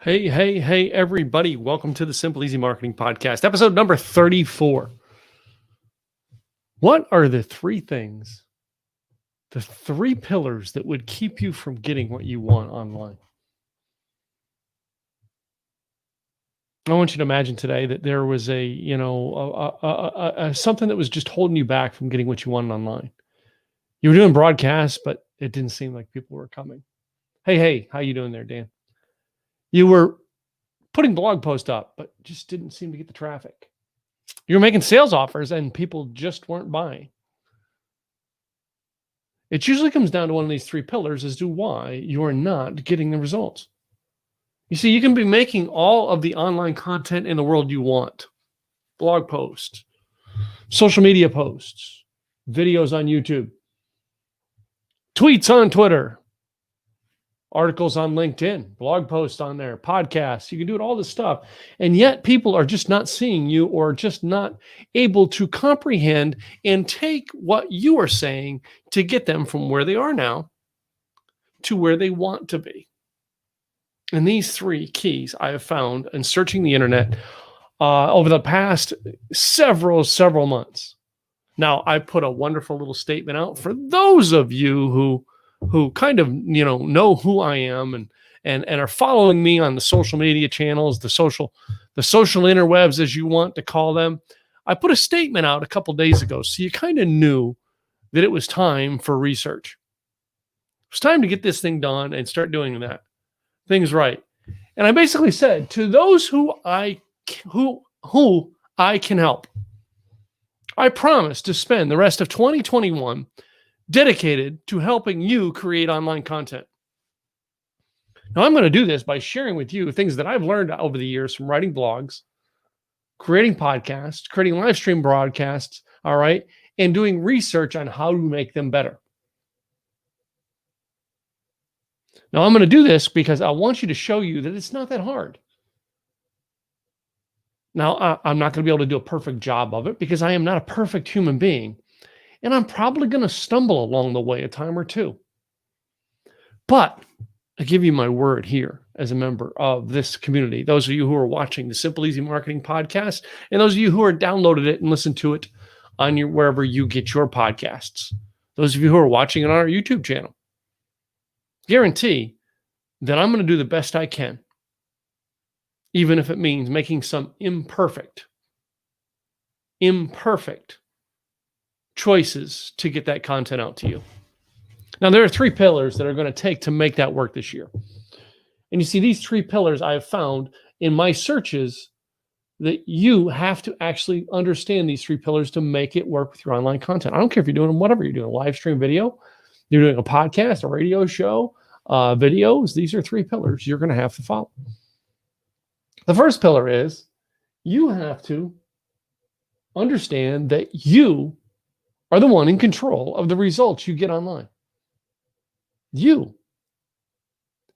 Hey, everybody. Welcome to the Simple Easy Marketing Podcast, episode number 34. What are the three things, the three pillars that would keep you from getting what you want online? I want you to imagine today that there was something that was just holding you back from getting what you wanted online. You were doing broadcasts, but it didn't seem like people were coming. Hey, how you doing there, Dan? You were putting blog posts up, but just didn't seem to get the traffic. You were making sales offers and people just weren't buying. It usually comes down to one of these three pillars as to why you're not getting the results. You see, you can be making all of the online content in the world you want. Blog posts, social media posts, videos on YouTube, tweets on Twitter, articles on LinkedIn, blog posts on there, podcasts. You can do all this stuff. And yet people are just not seeing you or just not able to comprehend and take what you are saying to get them from where they are now to where they want to be. And these three keys I have found in searching the internet over the past several months. Now, I put a wonderful little statement out for those of you who kind of know who I am and are following me on the social media channels, the social interwebs, as you want to call them. I put a statement out a couple days ago, so you kind of knew that it was time for research. It was time to get this thing done and start doing things right. And I basically said to those who I can help, I promise to spend the rest of 2021 dedicated to helping you create online content. Now, I'm going to do this by sharing with you things that I've learned over the years from writing blogs, creating podcasts, creating live stream broadcasts, all right, and doing research on how to make them better. Now, I'm going to do this because I want you to show you that it's not that hard. Now, I'm not going to be able to do a perfect job of it because I am not a perfect human being. And I'm probably going to stumble along the way a time or two. But I give you my word here as a member of this community, those of you who are watching the Simple Easy Marketing Podcast, and those of you who are downloaded it and listen to it on wherever you get your podcasts, those of you who are watching it on our YouTube channel, guarantee that I'm going to do the best I can, even if it means making some imperfect choices to get that content out to you. Now, there are three pillars that are going to take to make that work this year. And you see, these three pillars I have found in my searches that you have to actually understand these three pillars to make it work with your online content. I don't care if you're doing whatever you're doing, a live stream video, you're doing a podcast, a radio show, videos. These are three pillars you're going to have to follow. The first pillar is you have to understand that you are the one in control of the results you get online. You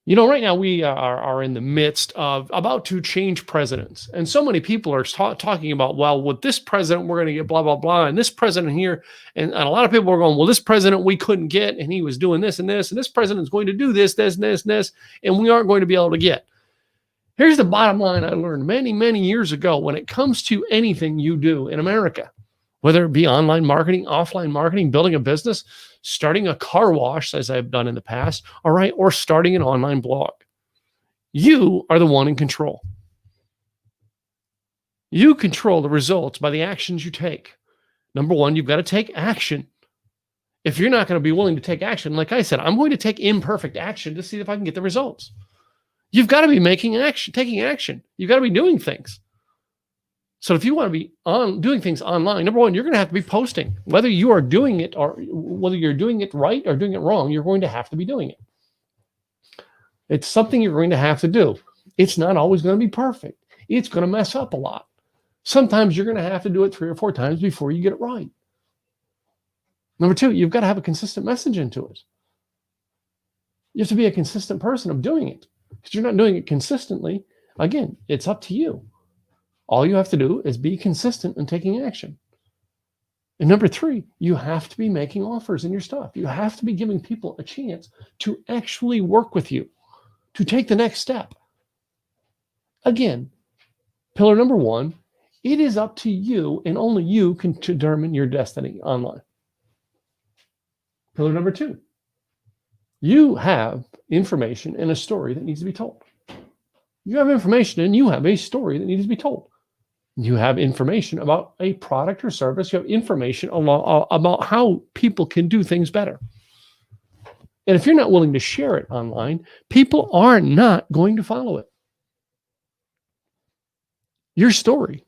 know, right now we are in the midst of about to change presidents. And so many people are talking about, well, with this president, we're going to get blah, blah, blah. And this president here. And a lot of people are going, well, this president we couldn't get. And he was doing this and this. And this president is going to do this, this, and this, and this. And we aren't going to be able to get. Here's the bottom line I learned many years ago when it comes to anything you do in America, whether it be online marketing, offline marketing, building a business, starting a car wash, as I've done in the past, all right, or starting an online blog. You are the one in control. You control the results by the actions you take. Number one, you've got to take action. If you're not going to be willing to take action, like I said, I'm going to take imperfect action to see if I can get the results. You've got to be taking action. You've got to be doing things. So if you want to be doing things online, number one, you're going to have to be posting. Whether you are doing it or whether you're doing it right or doing it wrong, you're going to have to be doing it. It's something you're going to have to do. It's not always going to be perfect. It's going to mess up a lot. Sometimes you're going to have to do it 3 or 4 times before you get it right. Number two, you've got to have a consistent message into it. You have to be a consistent person of doing it. Because you're not doing it consistently, again, it's up to you. All you have to do is be consistent in taking action. And number three, you have to be making offers in your stuff. You have to be giving people a chance to actually work with you, to take the next step. Again, pillar number one, it is up to you and only you can determine your destiny online. Pillar number two, you have information and a story that needs to be told. You have information and you have a story that needs to be told. You have information about a product or service. You have information about how people can do things better. And if you're not willing to share it online, people are not going to follow it. Your story.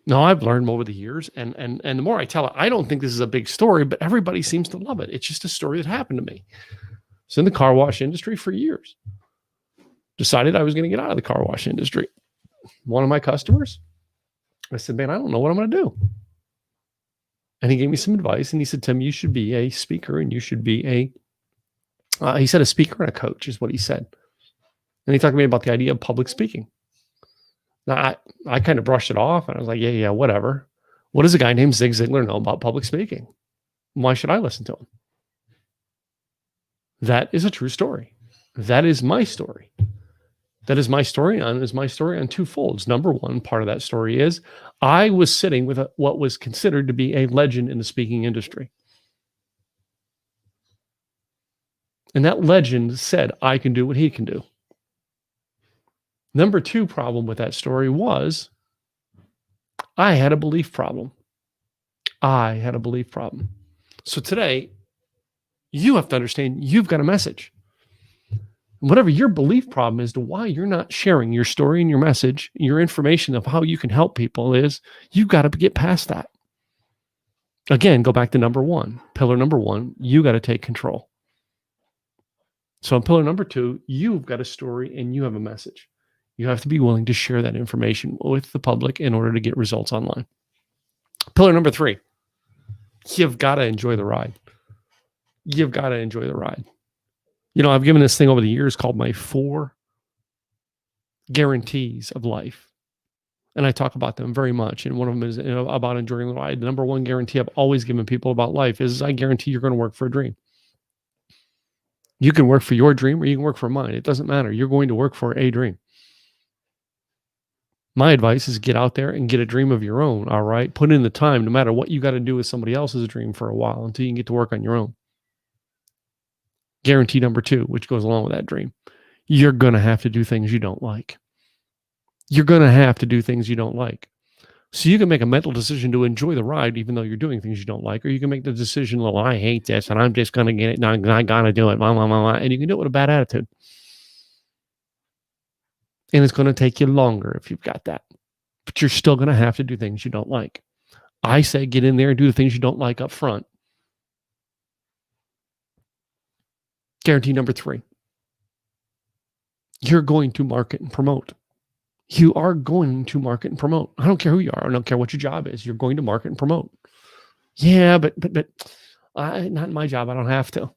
Now, I've learned over the years, and the more I tell it, I don't think this is a big story, but everybody seems to love it. It's just a story that happened to me. It's in the car wash industry for years. Decided I was going to get out of the car wash industry. One of my customers, I said, man, I don't know what I'm going to do. And he gave me some advice, and he said, Tim, you should be a speaker, and you should be he said a speaker and a coach is what he said. And he talked to me about the idea of public speaking. Now, I kind of brushed it off, and I was like, yeah, whatever. What does a guy named Zig Ziglar know about public speaking? Why should I listen to him? That is a true story. That is my story. That is my story on two folds. Number one, part of that story is I was sitting with what was considered to be a legend in the speaking industry. And that legend said, I can do what he can do. Number two problem with that story was I had a belief problem. So today, you have to understand you've got a message. Whatever your belief problem is to why you're not sharing your story and your message, your information of how you can help people is you've got to get past that. Again, go back to number one. Pillar number one, you got to take control. So in pillar number two, you've got a story and you have a message. You have to be willing to share that information with the public in order to get results online. Pillar number three, you've got to enjoy the ride. You know, I've given this thing over the years called my 4 guarantees of life. And I talk about them very much. And one of them is about enjoying the ride. The number one guarantee I've always given people about life is I guarantee you're going to work for a dream. You can work for your dream or you can work for mine. It doesn't matter. You're going to work for a dream. My advice is get out there and get a dream of your own, all right? Put in the time, no matter what you got to do with somebody else's dream for a while until you can get to work on your own. Guarantee number 2, which goes along with that dream. You're going to have to do things you don't like. So you can make a mental decision to enjoy the ride, even though you're doing things you don't like, or you can make the decision, well, I hate this and I'm just going to get it and I got to do it, and you can do it with a bad attitude. And it's going to take you longer if you've got that. But you're still going to have to do things you don't like. I say get in there and do the things you don't like up front. Guarantee number 3. You're going to market and promote. You are going to market and promote. I don't care who you are. I don't care what your job is. You're going to market and promote. Yeah, but not in my job. I don't have to.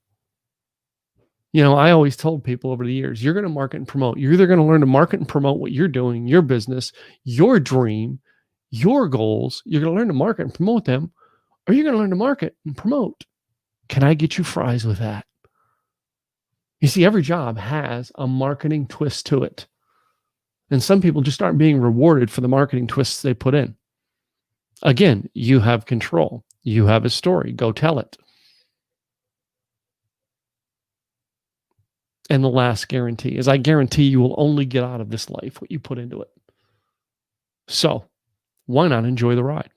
You know, I always told people over the years, you're going to market and promote. You're either going to learn to market and promote what you're doing, your business, your dream, your goals. You're going to learn to market and promote them, or you're going to learn to market and promote. Can I get you fries with that? You see, every job has a marketing twist to it. And some people just aren't being rewarded for the marketing twists they put in. Again, you have control. You have a story. Go tell it. And the last guarantee is I guarantee you will only get out of this life what you put into it. So why not enjoy the ride?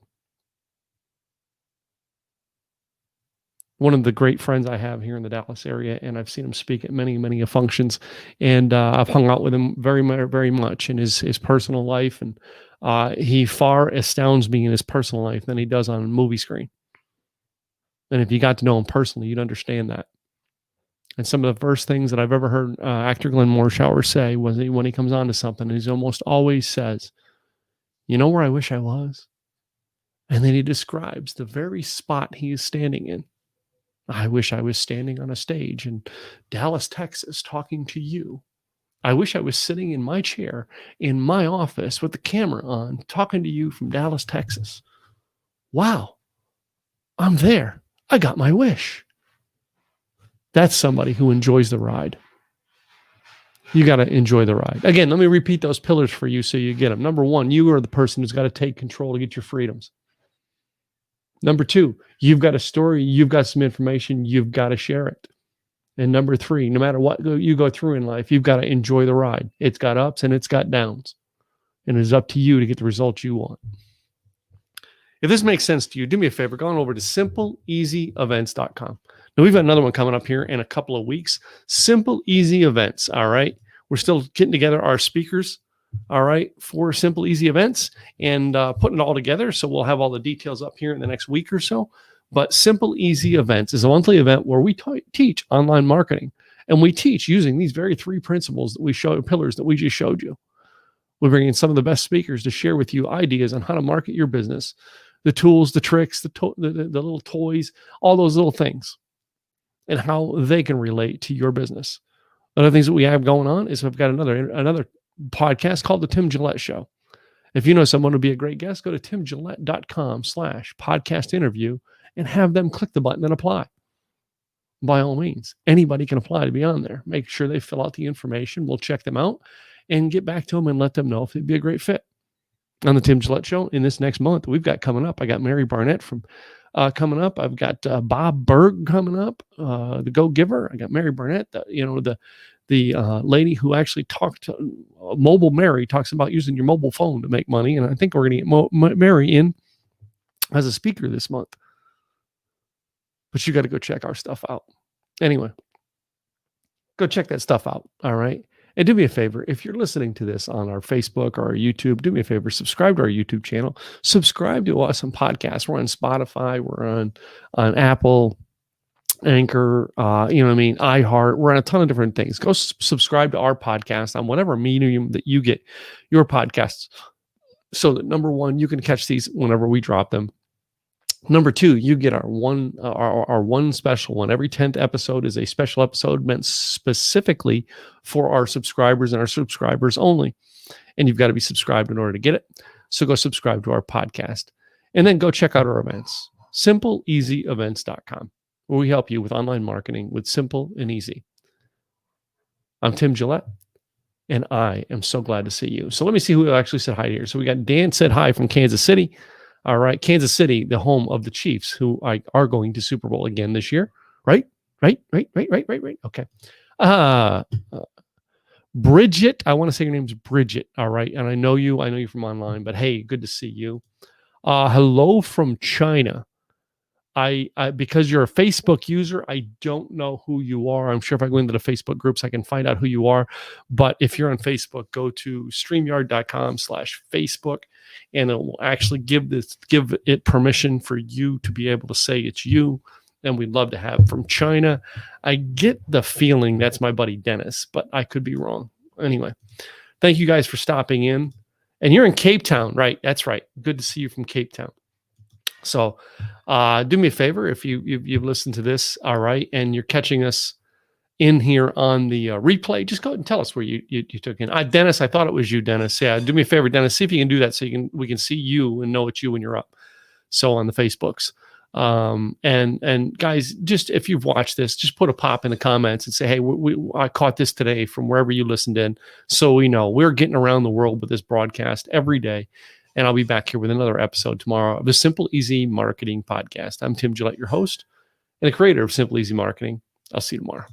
One of the great friends I have here in the Dallas area, and I've seen him speak at many, many functions, and I've hung out with him very, very much in his personal life, and he far astounds me in his personal life than he does on a movie screen. And if you got to know him personally, you'd understand that. And some of the first things that I've ever heard actor Glenn Morshower say was when he comes on to something, he almost always says, you know where I wish I was? And then he describes the very spot he is standing in. I wish I was standing on a stage in Dallas, Texas, talking to you. I wish I was sitting in my chair in my office with the camera on, talking to you from Dallas, Texas. Wow, I'm there. I got my wish. That's somebody who enjoys the ride, You got to enjoy the ride. Again, let me repeat those pillars for you so you get them. Number one, you are the person who's got to take control to get your freedoms. Number two, you've got a story, you've got some information, you've got to share it. And number three, no matter what you go through in life, you've got to enjoy the ride. It's got ups and it's got downs. And it's up to you to get the results you want. If this makes sense to you, do me a favor, go on over to simpleeasyevents.com. Now, we've got another one coming up here in a couple of weeks. Simple Easy Events, all right? We're still getting together our speakers, all right, for Simple Easy Events and putting it all together. So we'll have all the details up here in the next week or so. But Simple Easy Events is a monthly event where we teach online marketing. And we teach using these very three principles that we showed, pillars that we just showed you. We're bringing some of the best speakers to share with you ideas on how to market your business, the tools, the tricks, the little toys, all those little things, and how they can relate to your business. Other things that we have going on is we've got another podcast called The Tim Gillette Show. If you know someone who would be a great guest, go to timgillette.com/podcast interview and have them click the button and apply. By all means, anybody can apply to be on there. Make sure they fill out the information. We'll check them out and get back to them and let them know if it'd be a great fit. On the Tim Gillette Show in this next month, we've got coming up. I got Mary Barnett from coming up. I've got Bob Berg coming up, the Go Giver. I got Mary Barnett, the lady who actually talked. Mobile Mary talks about using your mobile phone to make money, and I think we're going to get Mary in as a speaker this month. But you got to go check our stuff out. Anyway, go check that stuff out. All right. And do me a favor, if you're listening to this on our Facebook or our YouTube, do me a favor, subscribe to our YouTube channel. Subscribe to us on podcasts. We're on Spotify. We're on Apple, Anchor, iHeart. We're on a ton of different things. Go subscribe to our podcast on whatever medium that you get your podcasts so that, number one, you can catch these whenever we drop them. Number two, you get our one special one. Every 10th episode is a special episode meant specifically for our subscribers and our subscribers only. And you've got to be subscribed in order to get it. So go subscribe to our podcast. And then go check out our events. SimpleEasyEvents.com, where we help you with online marketing with simple and easy. I'm Tim Gillette, and I am so glad to see you. So let me see who actually said hi here. So we got Dan said hi from Kansas City. All right, Kansas City, the home of the Chiefs, who are going to Super Bowl again this year. Right. Okay. Bridget, I want to say your name's Bridget. All right, and I know you from online, but hey, good to see you. Hello from China. I because you're a Facebook user, I don't know who you are. I'm sure if I go into the Facebook groups, I can find out who you are. But if you're on Facebook, go to StreamYard.com/Facebook, and it will actually give it permission for you to be able to say it's you. And we'd love to have from China. I get the feeling that's my buddy Dennis, but I could be wrong. Anyway, thank you guys for stopping in. And you're in Cape Town, right? That's right. Good to see you from Cape Town. So do me a favor if you've listened to this, all right, and you're catching us in here on the replay, just go ahead and tell us where you took in. Dennis, I thought it was you, Dennis. Yeah, do me a favor, Dennis, see if you can do that so we can see you and know it's you when you're up. So on the Facebooks. And guys, just if you've watched this, just put a pop in the comments and say, hey, I caught this today from wherever you listened in. So we know we're getting around the world with this broadcast every day. And I'll be back here with another episode tomorrow of the Simple Easy Marketing Podcast. I'm Tim Gillette, your host and the creator of Simple Easy Marketing. I'll see you tomorrow.